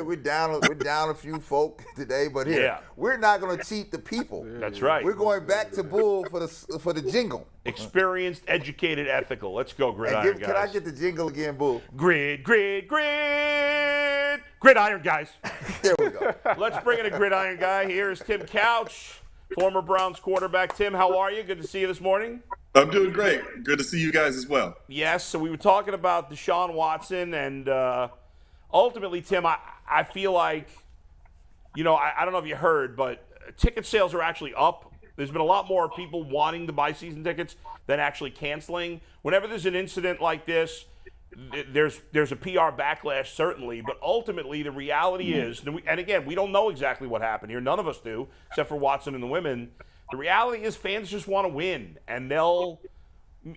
we're down a few folk today, but here we're not going to cheat the people. That's right. We're going back to Bull for the jingle. Experienced, educated, ethical. Let's go, Gridiron guys. Can I get the jingle again, Bull? Gridiron guys. There we go. Let's bring in a gridiron guy. Here is Tim Couch, former Browns quarterback. Tim, how are you? Good to see you this morning. I'm doing great. Good to see you guys as well. Yes, so we were talking about Deshaun Watson, and ultimately, Tim, I feel like, I don't know if you heard, but ticket sales are actually up. There's been a lot more people wanting to buy season tickets than actually canceling. Whenever there's an incident like this, there's a PR backlash, certainly, but ultimately the reality is, and again, we don't know exactly what happened here. None of us do, except for Watson and the women. The reality is fans just want to win, and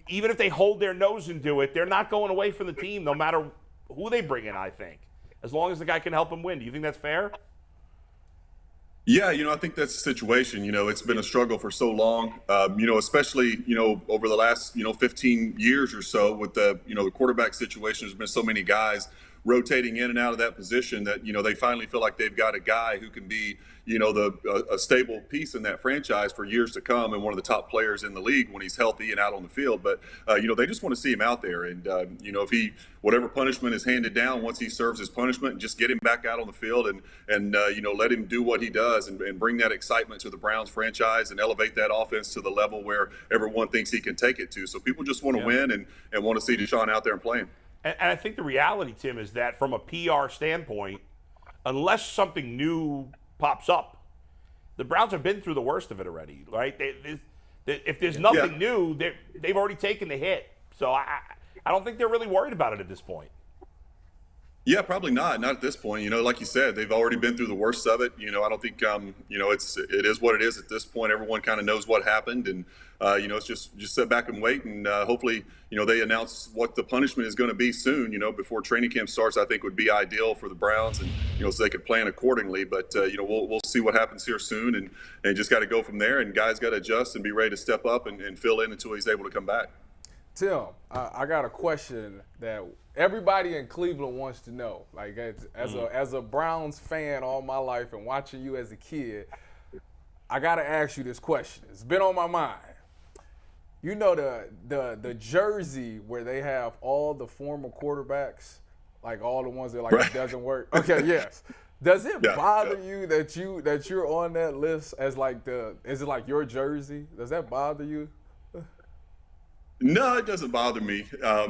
even if they hold their nose and do it, they're not going away from the team no matter who they bring in, I think, as long as the guy can help them win. Do you think that's fair? Yeah, I think that's the situation. It's been a struggle for so long, especially, over the last, 15 years or so with the quarterback situation. There's been so many guys rotating in and out of that position that, they finally feel like they've got a guy who can be, a stable piece in that franchise for years to come and one of the top players in the league when he's healthy and out on the field. But, they just want to see him out there. And, if whatever punishment is handed down, once he serves his punishment, just get him back out on the field and let him do what he does and bring that excitement to the Browns franchise and elevate that offense to the level where everyone thinks he can take it to. So people just want to win and want to see Deshaun out there and playing. And I think the reality, Tim, is that from a PR standpoint, unless something new pops up, the Browns have been through the worst of it already, right? If there's nothing new, they've already taken the hit. So I don't think they're really worried about it at this point. Yeah, probably not. Not at this point. Like you said, they've already been through the worst of it. I don't think, it is what it is at this point. Everyone kind of knows what happened. And, it's just sit back and wait. And hopefully, they announce what the punishment is going to be soon, before training camp starts. I think would be ideal for the Browns and, so they could plan accordingly. But, we'll see what happens here soon and just got to go from there. And guys got to adjust and be ready to step up and fill in until he's able to come back. Tim, I got a question that everybody in Cleveland wants to know. Like as a Browns fan all my life and watching you as a kid, I got to ask you this question. It's been on my mind. The jersey where they have all the former quarterbacks, like all the ones that it doesn't work. Okay, yes. Does it bother you that you're on that list as is it like your jersey? Does that bother you? No, it doesn't bother me. I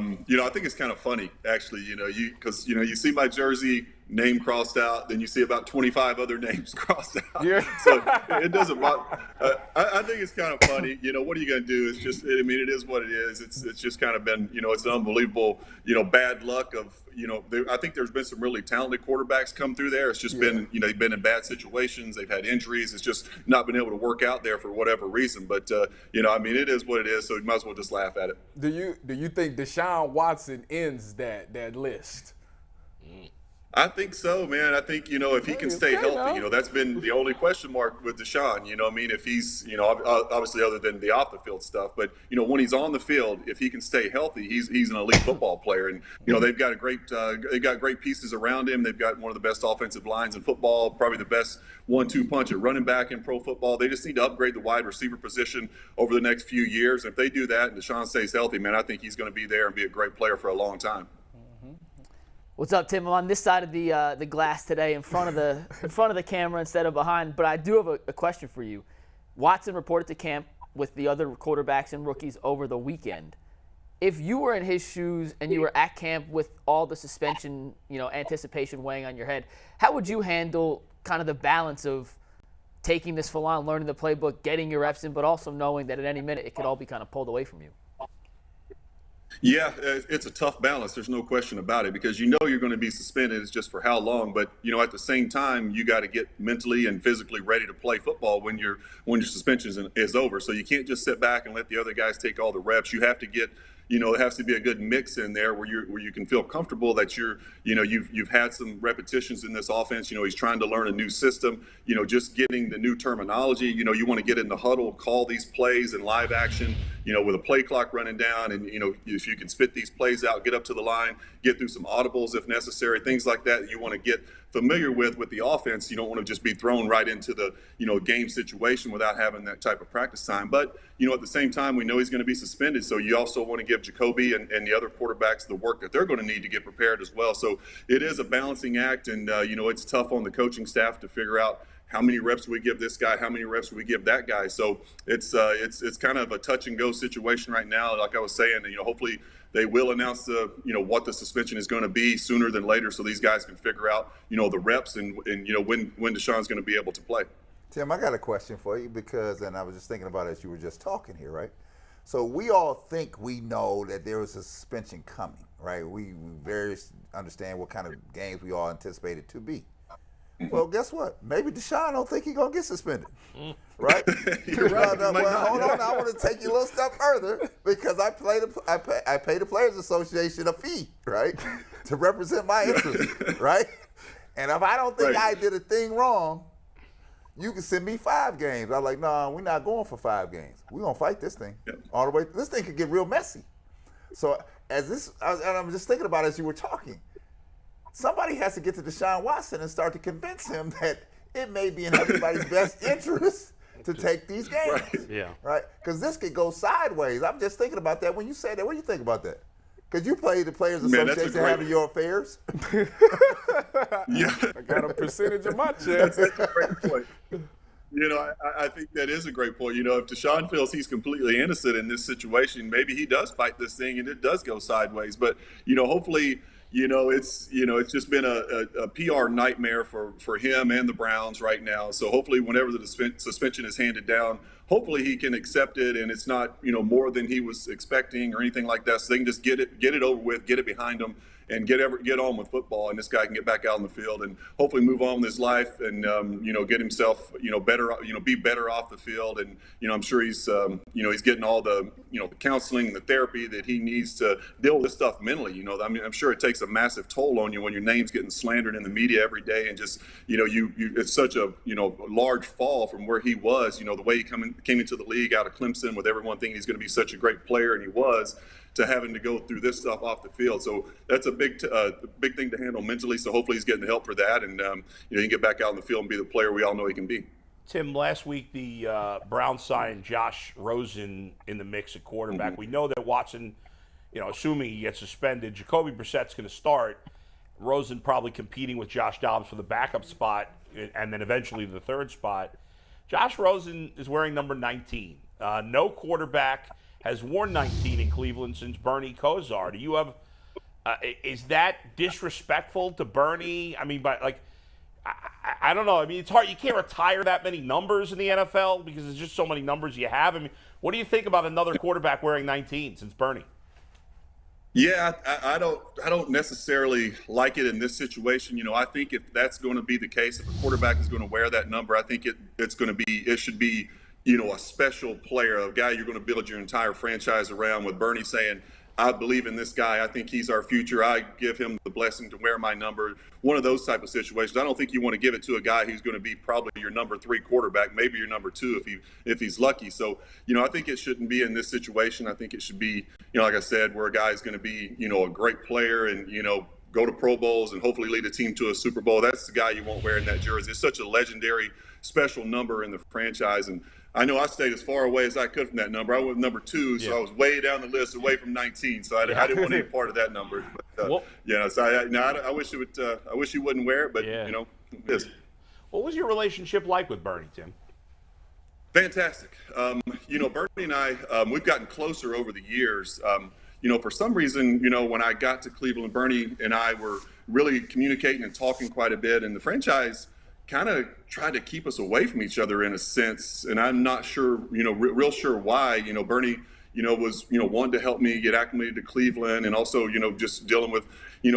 think it's kind of funny, actually, because you see my jersey name crossed out, then you see about 25 other names crossed out. Yeah. So it doesn't bother. I think it's kind of funny. What are you going to do? It's just, it is what it is. It's just kind of been, it's an unbelievable, bad luck of, I think there's been some really talented quarterbacks come through there. It's just been, they've been in bad situations. They've had injuries. It's just not been able to work out there for whatever reason. But, it is what it is. So you might as well just laugh at it. Do you think Deshaun Watson ends that list? I think so, man. I think, if he can stay healthy, that's been the only question mark with Deshaun. If he's, obviously other than the off the field stuff, but, when he's on the field, if he can stay healthy, he's an elite football player. And, they've got great pieces around him. They've got one of the best offensive lines in football, probably the best 1-2 punch at running back in pro football. They just need to upgrade the wide receiver position over the next few years. And if they do that and Deshaun stays healthy, man, I think he's going to be there and be a great player for a long time. What's up, Tim? I'm on this side of the glass today, in front of the camera instead of behind. But I do have a question for you. Watson reported to camp with the other quarterbacks and rookies over the weekend. If you were in his shoes and you were at camp with all the suspension, anticipation weighing on your head, how would you handle kind of the balance of taking this full on, learning the playbook, getting your reps in, but also knowing that at any minute it could all be kind of pulled away from you? Yeah, it's a tough balance. There's no question about it because you're going to be suspended. It's just for how long. But, at the same time, you got to get mentally and physically ready to play football when your suspension is over. So you can't just sit back and let the other guys take all the reps. You have to get it has to be a good mix in there where you can feel comfortable that you've had some repetitions in this offense. He's trying to learn a new system, just getting the new terminology. You want to get in the huddle, call these plays in live action, with a play clock running down, and if you can spit these plays out, get up to the line, get through some audibles if necessary, things like that you want to get familiar with the offense. You don't want to just be thrown right into the game situation without having that type of practice time. But at the same time, we know he's going to be suspended, so you also want to give Jacoby and the other quarterbacks the work that they're going to need to get prepared as well. So it is a balancing act, and it's tough on the coaching staff to figure out how many reps we give this guy, how many reps we give that guy. So it's kind of a touch and go situation right now. Like I was saying, hopefully they will announce what the suspension is going to be sooner than later, so these guys can figure out the reps and when Deshaun's going to be able to play. Tim, I got a question for you and I was just thinking about it as you were just talking here, right? So we all think we know that there was a suspension coming, right? We very understand what kind of games we all anticipate it to be. Well, guess what? Maybe Deshaun don't think he's going to get suspended, right? You're right. Well, hold on. I want to take you a little step further because I pay the Players Association a fee, right, to represent my interests, right? And if I don't think I did a thing wrong, you can send me 5 games. I'm like, no, we're not going for 5 games. We're going to fight this thing all the way. This thing could get real messy. So I'm just thinking about it as you were talking. Somebody has to get to Deshaun Watson and start to convince him that it may be in everybody's best interest to take these games. Right. Yeah. Right? Because this could go sideways. I'm just thinking about that when you say that. What do you think about that? Because you play the Players Association handle your affairs. Yeah. I got a percentage of my That's check. a great point. I think that is a great point. If Deshaun feels he's completely innocent in this situation, maybe he does fight this thing and it does go sideways. But, hopefully, it's just been a PR nightmare for him and the Browns right now. So hopefully whenever the suspension is handed down, hopefully he can accept it and it's not, more than he was expecting or anything like that. So they can just get it over with, get it behind them, and get on with football, and this guy can get back out in the field and hopefully move on with his life and get himself better, be better off the field. And I'm sure he's he's getting all the the counseling and the therapy that he needs to deal with this stuff mentally. I'm sure it takes a massive toll on you when your name's getting slandered in the media every day, and just it's such a large fall from where he was. The way he came into the league out of Clemson with everyone thinking he's going to be such a great player, and he was, to having to go through this stuff off the field. So that's a big thing to handle mentally. So hopefully he's getting the help for that, and he can get back out in the field and be the player we all know he can be. Tim, last week the Browns signed Josh Rosen in the mix at quarterback. We know that Watson, assuming he gets suspended, Jacoby Brissett's going to start. Rosen probably competing with Josh Dobbs for the backup spot and then eventually the third spot. Josh Rosen is wearing number 19. No quarterback has worn 19 in Cleveland since Bernie Kosar. Do you have? Is that disrespectful to Bernie? I mean, I don't know. I mean, it's hard. You can't retire that many numbers in the NFL because there's just so many numbers you have. I mean, what do you think about another quarterback wearing 19 since Bernie? Yeah, I don't necessarily like it in this situation. I think if that's going to be the case, if a quarterback is going to wear that number, I think it should be a special player, a guy you're going to build your entire franchise around, with Bernie saying, I believe in this guy. I think he's our future. I give him the blessing to wear my number. One of those type of situations. I don't think you want to give it to a guy who's going to be probably your number 3 quarterback, maybe your number 2 if he's lucky. So, I think it shouldn't be in this situation. I think it should be, like I said, where a guy is going to be, a great player and, go to Pro Bowls and hopefully lead a team to a Super Bowl. That's the guy you want wearing that jersey. It's such a legendary, special number in the franchise. And I know I stayed as far away as I could from that number. I went number 2, so I was way down the list, away from 19. So I didn't want any part of that number. But, so I wish it would. I wish he wouldn't wear it, but it is. What was your relationship like with Bernie, Tim? Fantastic. Bernie and I, we've gotten closer over the years. For some reason, when I got to Cleveland, Bernie and I were really communicating and talking quite a bit, and the franchise kind of tried to keep us away from each other in a sense. And I'm not sure, real sure why. Bernie, was, wanting to help me get acclimated to Cleveland, and also, just dealing with,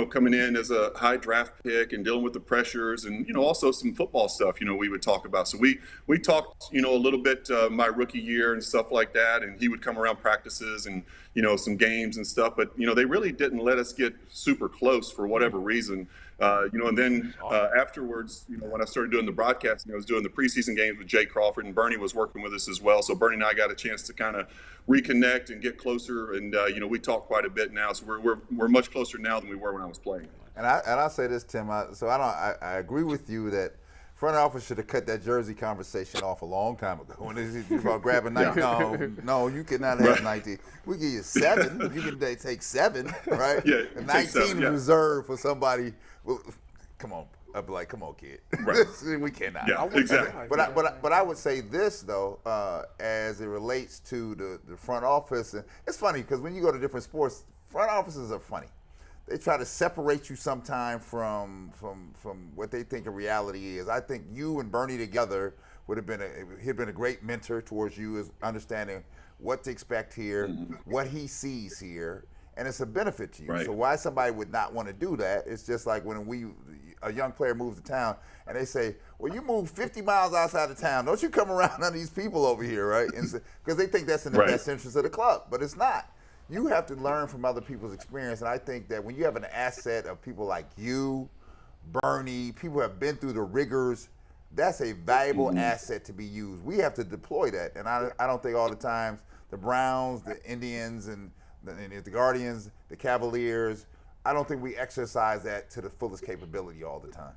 coming in as a high draft pick and dealing with the pressures and, also some football stuff, we would talk about. So we talked, a little bit my rookie year and stuff like that. And he would come around practices and, some games and stuff. But, they really didn't let us get super close for whatever reason. And then afterwards, when I started doing the broadcasting, I was doing the preseason games with Jay Crawford, and Bernie was working with us as well. So Bernie and I got a chance to kind of reconnect and get closer, and we talk quite a bit now. So we're much closer now than we were when I was playing. And I'll say this, Tim. I agree with you that front office should have cut that jersey conversation off a long time ago. When it's about grabbing 19, no, you cannot have 19. We give you 7. You can take 7, right? Yeah, and 19 7, is reserved for somebody. Well, come on, I'd be like, come on, kid. Right. We cannot. Yeah, exactly. But I would say this though, as it relates to the front office, and it's funny because when you go to different sports, front offices are funny. They try to separate you sometime from what they think a reality is. I think you and Bernie together he'd been a great mentor towards you, is understanding what to expect here, what he sees here, and it's a benefit to you. Right. So why somebody would not want to do that? It's just like when a young player moves to town and they say, well, you moved 50 miles outside of town. Don't you come around none of these people over here, right? Because they think that's in the best interest of the club, but it's not. You have to learn from other people's experience, and I think that when you have an asset of people like you, Bernie, people who have been through the rigors, that's a valuable asset to be used. We have to deploy that, and I don't think all the times the Browns, the Indians, and the Guardians, the Cavaliers, I don't think we exercise that to the fullest capability all the time.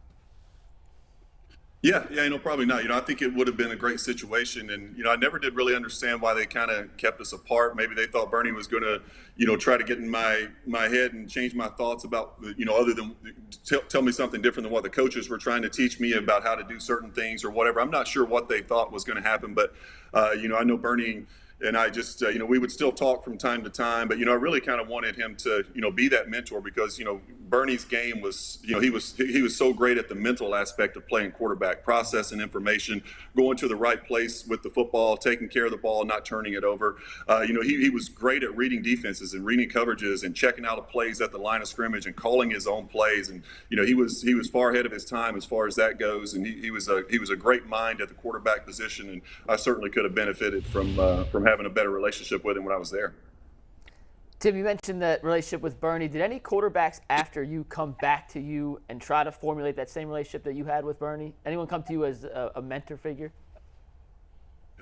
Yeah, probably not. I think it would have been a great situation, and I never did really understand why they kind of kept us apart. Maybe they thought Bernie was going to, try to get in my head and change my thoughts about, other than tell me something different than what the coaches were trying to teach me about how to do certain things or whatever. I'm not sure what they thought was going to happen, but I know Bernie and I just, we would still talk from time to time, but, I really kind of wanted him to, be that mentor because, Bernie's game was, he was so great at the mental aspect of playing quarterback, processing information, going to the right place with the football, taking care of the ball, not turning it over. He was great at reading defenses and reading coverages and checking out of plays at the line of scrimmage and calling his own plays. And, he was far ahead of his time as far as that goes. And he was a great mind at the quarterback position. And I certainly could have benefited from having a better relationship with him when I was there. Tim, you mentioned that relationship with Bernie. Did any quarterbacks after you come back to you and try to formulate that same relationship that you had with Bernie? Anyone come to you as a mentor figure?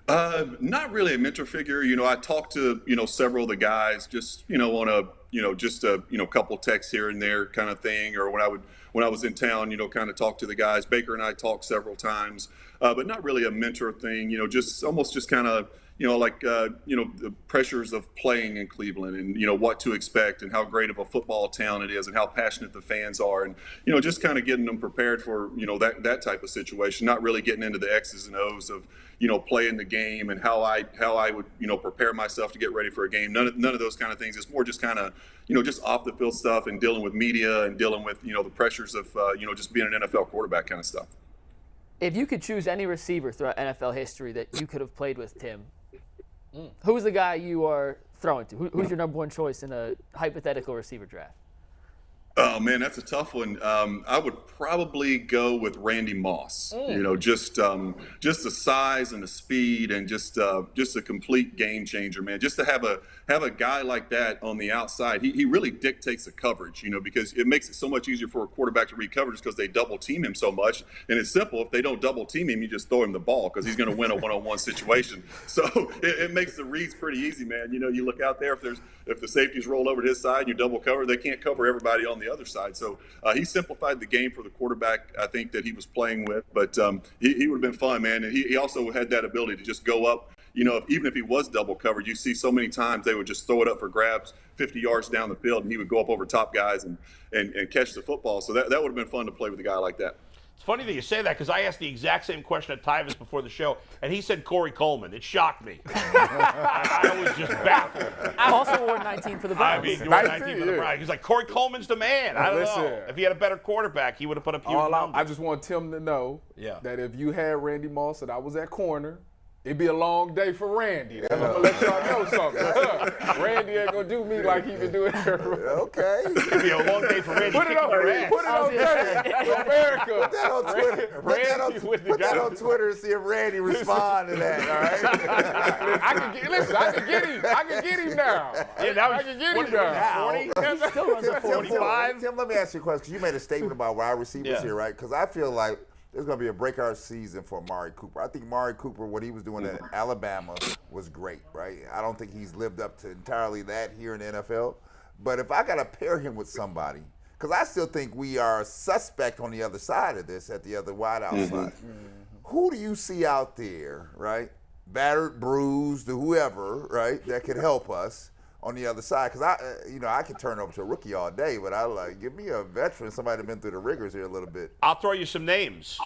Not really a mentor figure. I talked to, several of the guys just, on a, couple texts here and there kind of thing. Or when I was in town, kind of talk to the guys. Baker and I talked several times, but not really a mentor thing, just almost just kind of, the pressures of playing in Cleveland and, what to expect and how great of a football town it is and how passionate the fans are. And, just kind of getting them prepared for, that type of situation, not really getting into the X's and O's of, playing the game and how I would, prepare myself to get ready for a game. None of those kind of things. It's more just kind of, just off the field stuff and dealing with media and dealing with, the pressures of, just being an NFL quarterback kind of stuff. If you could choose any receiver throughout NFL history that you could have played with, Tim, who's the guy you are throwing to? Who's your number one choice in a hypothetical receiver draft? Oh man, that's a tough one. I would probably go with Randy Moss. Just the size and the speed and just a complete game changer, man. Just to have a guy like that on the outside, he really dictates the coverage, because it makes it so much easier for a quarterback to read coverage because they double team him so much. And it's simple. If they don't double team him, you just throw him the ball because he's going to win a one-on-one situation. So it makes the reads pretty easy, man. You look out there, if the safeties roll over to his side and you double cover, they can't cover everybody on the other side. So he simplified the game for the quarterback, I think, that he was playing with. But he would have been fun, man. And he also had that ability to just go up. Even if he was double covered, you see so many times they would just throw it up for grabs 50 yards down the field, and he would go up over top guys and catch the football. So that would have been fun to play with a guy like that. It's funny that you say that because I asked the exact same question at Tyvus before the show, and he said Corey Coleman. It shocked me. I was just baffled. I also wore 19 for the Browns. I mean, you wore 19 for the Browns. He's like, Corey Coleman's the man. I don't know. If he had a better quarterback, he would have put up huge numbers. I just want Tim to know that if you had Randy Moss and I was at corner, It'd be a long day for Randy. I'm gonna let y'all know something. Randy ain't gonna do me like he been doing everybody. Okay. It'd be a long day for Randy. Put it on tape. America. Put that on Twitter. Put that on Twitter and see if Randy respond to that. All right. I can get him. I can get him now. Yeah, now I can get him now. 40? He still runs a 45. Tim, let me ask you a question, because you made a statement about wide receivers Yeah. here, right? Because I feel like there's going to be a breakout season for Amari Cooper. I think Amari Cooper, what he was doing at Alabama was great, right? I don't think he's lived up to entirely that here in the NFL. But if I got to pair him with somebody, because I still think we are suspect on the other side of this, at the other wide outside. Who do you see out there, right? Battered, bruised, or whoever, right, that could help us on the other side? Because I can turn over to a rookie all day, but give me a veteran, somebody that's been through the rigors here a little bit. I'll throw you some names,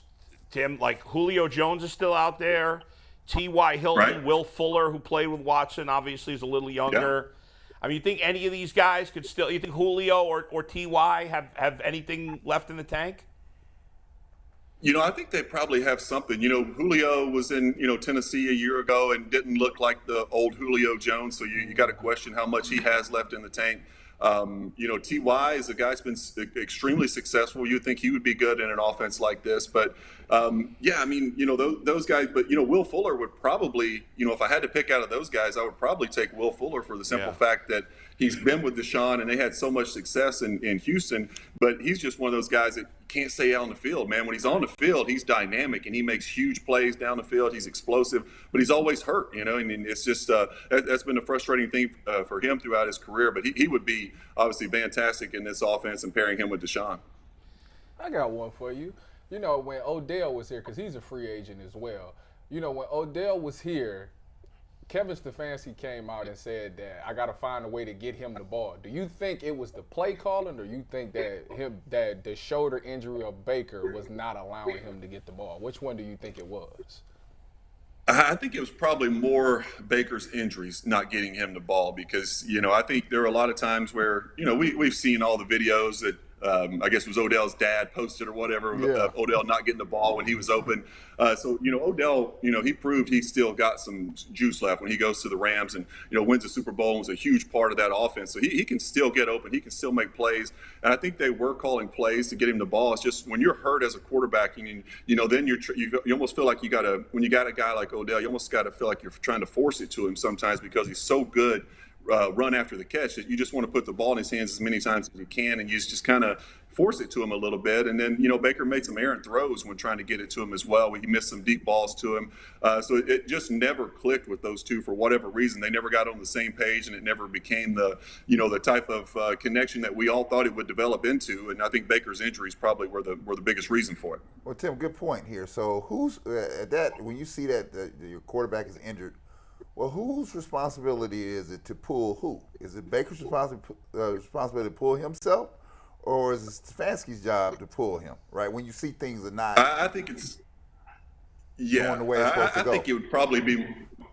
Tim. Like Julio Jones is still out there. T.Y. Hilton, Right. Will Fuller, who played with Watson, obviously is a little younger. I mean, you think any of these guys could still? You think Julio or T.Y. have anything left in the tank? I think they probably have something. Julio was in, Tennessee a year ago and didn't look like the old Julio Jones. So you got to question how much he has left in the tank. T.Y. is a guy who's been extremely successful. You'd think he would be good in an offense like this. But, those guys. But, Will Fuller would probably, if I had to pick out of those guys, I would probably take Will Fuller for the simple fact that he's been with Deshaun and they had so much success in Houston. But he's just one of those guys that can't stay out on the field, man. When he's on the field, he's dynamic and he makes huge plays down the field. He's explosive, but he's always hurt, I mean, it's just that's been a frustrating thing for him throughout his career. But he would be obviously fantastic in this offense and pairing him with Deshaun. I got one for you. When Odell was here, because he's a free agent as well. When Odell was here, Kevin Stefanski came out and said that I got to find a way to get him the ball. Do you think it was the play calling, or you think that the shoulder injury of Baker was not allowing him to get the ball? Which one do you think it was? I think it was probably more Baker's injuries not getting him the ball because, I think there are a lot of times where, we've seen all the videos that I guess it was Odell's dad posted or whatever, Odell not getting the ball when he was open. Odell, he proved he still got some juice left when he goes to the Rams and, wins the Super Bowl and was a huge part of that offense. So he can still get open. He can still make plays. And I think they were calling plays to get him the ball. It's just when you're hurt as a quarterback, then you almost feel like when you got a guy like Odell, you almost got to feel like you're trying to force it to him sometimes because he's so good. Run after the catch that you just want to put the ball in his hands as many times as you can, and you just kind of force it to him a little bit. And then Baker made some errant throws when trying to get it to him as well. He missed some deep balls to him, so it just never clicked with those two for whatever reason. They never got on the same page, and it never became the type of connection that we all thought it would develop into. And I think Baker's injuries probably were the biggest reason for it. Well, Tim, good point here. So who's when you see that your quarterback is injured? Well, whose responsibility is it to pull who? Is it Baker's responsibility to pull himself, or is it Stefanski's job to pull him? Right? When you see things are not, I think it's going the way it's supposed to go. I think it would probably be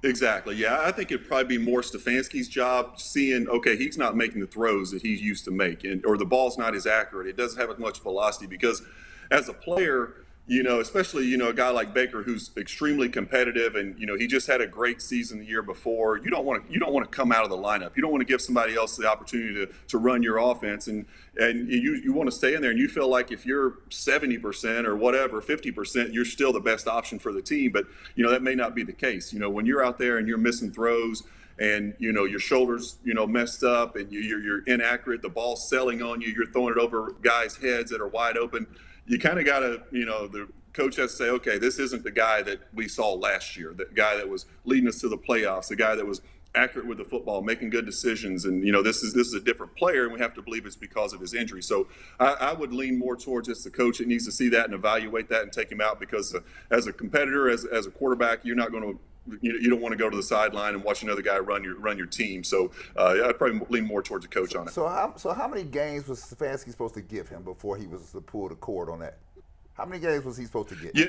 exactly. Yeah, I think it'd probably be more Stefanski's job seeing he's not making the throws that he's used to make, or the ball's not as accurate. It doesn't have as much velocity because as a player. Especially, a guy like Baker who's extremely competitive and, he just had a great season the year before. You don't want to come out of the lineup. You don't want to give somebody else the opportunity to run your offense. And you want to stay in there and you feel like if you're 70% or whatever, 50%, you're still the best option for the team. But, that may not be the case. When you're out there and you're missing throws and, your shoulders, messed up and you're inaccurate, the ball's selling on you, you're throwing it over guys' heads that are wide open. You kind of got to, the coach has to say, okay, this isn't the guy that we saw last year, the guy that was leading us to the playoffs, the guy that was accurate with the football, making good decisions. And, this is a different player, and we have to believe it's because of his injury. So I would lean more towards it's the coach that needs to see that and evaluate that and take him out because as a competitor, as a quarterback, you're not going to you don't want to go to the sideline and watch another guy run your team. So I'd probably lean more towards a coach on it. So how many games was Stefanski supposed to give him before he was to pull the cord on that? How many games was he supposed to get? Yeah.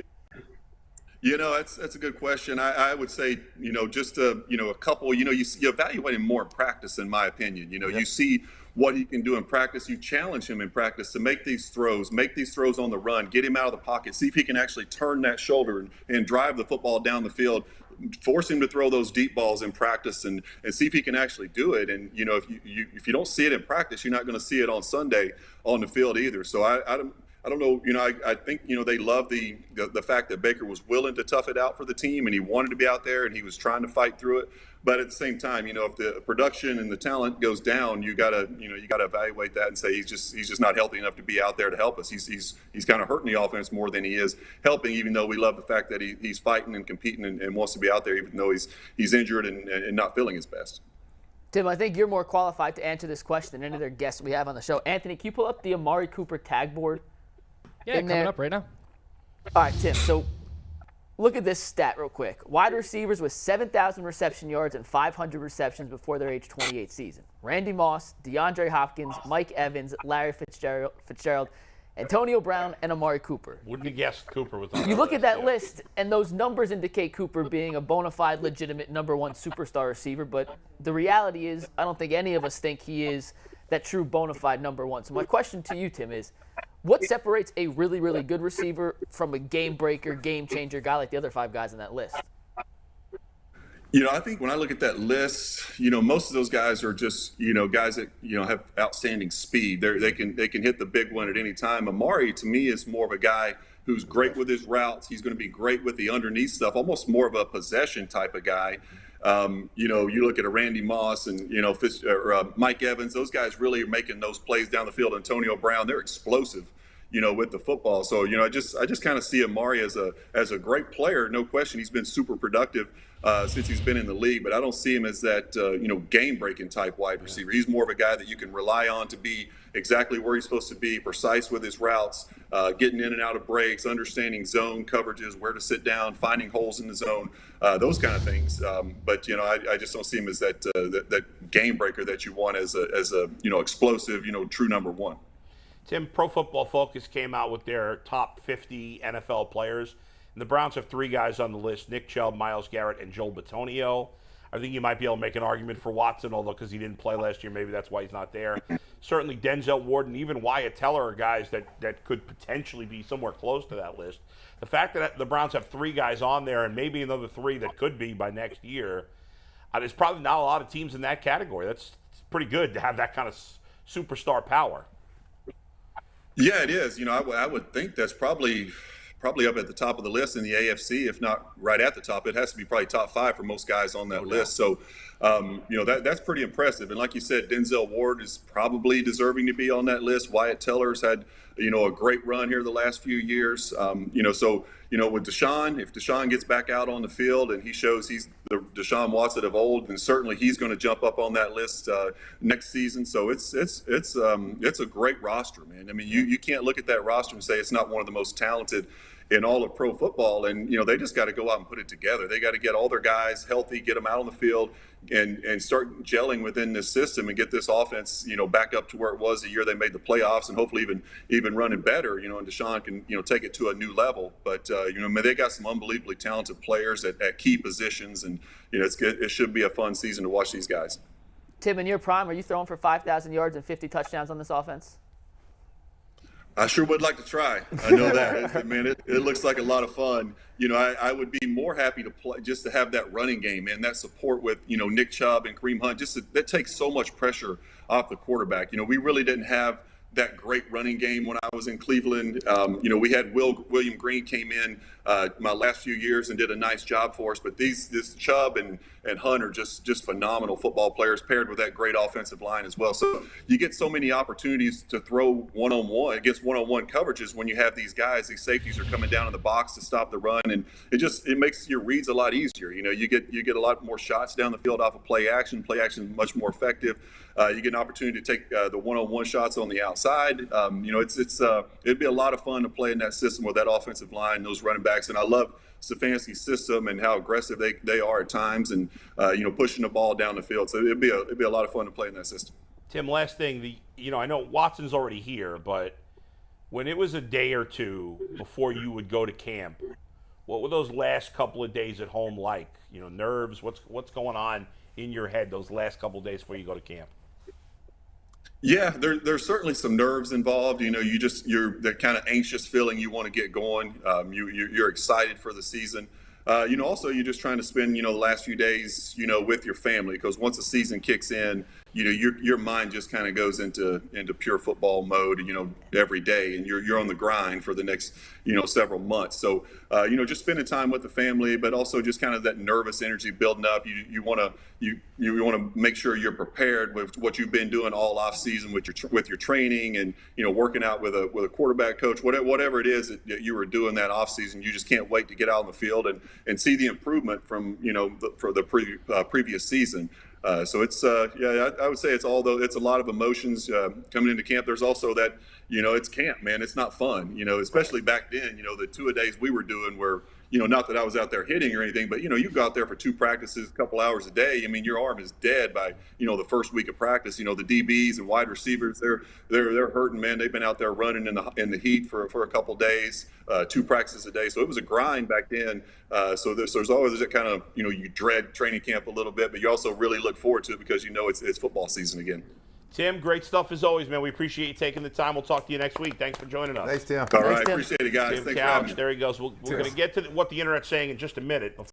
That's a good question. I would say, just a couple, you evaluate him more in practice, in my opinion. You see what he can do in practice. You challenge him in practice to make these throws on the run, get him out of the pocket, see if he can actually turn that shoulder and drive the football down the field. force him to throw those deep balls in practice and see if he can actually do it. And if you don't see it in practice, you're not going to see it on Sunday on the field either. So I don't know. I think they love the fact that Baker was willing to tough it out for the team, and he wanted to be out there, and he was trying to fight through it. But at the same time, if the production and the talent goes down, you gotta evaluate that and say he's just not healthy enough to be out there to help us. He's kind of hurting the offense more than he is helping. Even though we love the fact that he's fighting and competing and wants to be out there, even though he's injured and not feeling his best. Tim, I think you're more qualified to answer this question than any other guests we have on the show. Anthony, can you pull up the Amari Cooper tag board? Yeah, coming up right now. All right, Tim. So look at this stat real quick. Wide receivers with 7,000 reception yards and 500 receptions before their age 28 season. Randy Moss, DeAndre Hopkins, Mike Evans, Larry Fitzgerald, Antonio Brown, and Amari Cooper. Wouldn't have guessed Cooper was on You that look at that yeah. list, and those numbers indicate Cooper being a bona fide, legitimate number one superstar receiver, but the reality is I don't think any of us think he is that true bona fide number one. So my question to you, Tim, is what separates a really, really good receiver from a game breaker, game changer guy like the other 5 guys on that list? I think when I look at that list, most of those guys are just, guys that, have outstanding speed. They can hit the big one at any time. Amari, to me, is more of a guy who's great with his routes. He's going to be great with the underneath stuff, almost more of a possession type of guy. You look at a Randy Moss and, Mike Evans, those guys really are making those plays down the field. Antonio Brown, they're explosive, with the football. So, I just kind of see Amari as a great player. No question. He's been super productive since he's been in the league, but I don't see him as that, game-breaking type wide receiver. He's more of a guy that you can rely on to be exactly where he's supposed to be, precise with his routes, getting in and out of breaks, understanding zone coverages, where to sit down, finding holes in the zone, those kind of things. But I just don't see him as that game breaker that you want as a explosive, true number one. Tim, Pro Football Focus came out with their top 50 NFL players. And the Browns have 3 guys on the list: Nick Chubb, Myles Garrett, and Joel Bitonio. I think you might be able to make an argument for Watson, although because he didn't play last year, maybe that's why he's not there. Certainly Denzel Ward and even Wyatt Teller are guys that could potentially be somewhere close to that list. The fact that the Browns have 3 guys on there and maybe another 3 that could be by next year, there's probably not a lot of teams in that category. That's pretty good to have that kind of superstar power. Yeah, it is. I would think that's probably up at the top of the list in the AFC, if not right at the top. It has to be probably top 5 for most guys on that list. So, that's pretty impressive. And like you said, Denzel Ward is probably deserving to be on that list. Wyatt Teller's had, a great run here the last few years. With Deshaun, if Deshaun gets back out on the field and he shows he's the Deshaun Watson of old, then certainly he's going to jump up on that list next season. So it's a great roster, man. I mean, you can't look at that roster and say it's not one of the most talented in all of pro football. And, they just got to go out and put it together. They got to get all their guys healthy, get them out on the field, and start gelling within this system and get this offense, back up to where it was the year they made the playoffs, and hopefully even running better, and Deshaun can, take it to a new level. But, they got some unbelievably talented players at key positions, and, it's good. It should be a fun season to watch these guys. Tim, in your prime, are you throwing for 5,000 yards and 50 touchdowns on this offense? I sure would like to try. I know that. It looks like a lot of fun. I would be more happy to play just to have that running game and that support with, Nick Chubb and Kareem Hunt. That takes so much pressure off the quarterback. We really didn't have that great running game when I was in Cleveland. We had William Green came in my last few years and did a nice job for us. But this Chubb and Hunt are just phenomenal football players paired with that great offensive line as well. So you get so many opportunities to throw one-on-one against one-on-one coverages when you have these guys. These safeties are coming down in the box to stop the run, and it makes your reads a lot easier. You get a lot more shots down the field off of play action. Play action much more effective. You get an opportunity to take the one-on-one shots on the outside. It'd be a lot of fun to play in that system with that offensive line, those running backs. And I love Stefanski's system and how aggressive they are at times, and pushing the ball down the field. So it'd be a lot of fun to play in that system. Tim, last thing, I know Watson's already here, but when it was a day or two before you would go to camp, what were those last couple of days at home like? Nerves. What's going on in your head those last couple of days before you go to camp? Yeah, there's certainly some nerves involved. You're that kind of anxious feeling you want to get going. You're excited for the season. Also you're just trying to spend, the last few days, with your family, because once the season kicks in, your mind just kind of goes into pure football mode, every day, and you're on the grind for the next, several months. So, just spending time with the family, but also just kind of that nervous energy building up. You want to make sure you're prepared with what you've been doing all off season with your training and, working out with a quarterback coach, whatever it is that you were doing that off season. You just can't wait to get out on the field and see the improvement from, for the previous season. So it's I would say it's a lot of emotions coming into camp. There's also that, it's camp, man. It's not fun, especially back then, the 2-a-days we were doing were, not that I was out there hitting or anything, but, you go out there for 2 practices, a couple hours a day. I mean, your arm is dead by, the first week of practice. The DBs and wide receivers, they're hurting, man. They've been out there running in the heat for a couple days, 2 practices a day. So it was a grind back then. So there's always that kind of, you dread training camp a little bit, but you also really look forward to it because it's football season again. Tim, great stuff as always, man. We appreciate you taking the time. We'll talk to you next week. Thanks for joining us. Thanks, Tim. All right, Tim. appreciate it, guys. Tim Thanks for having Couch, me. there he goes. We're going to get to what the internet's saying in just a minute.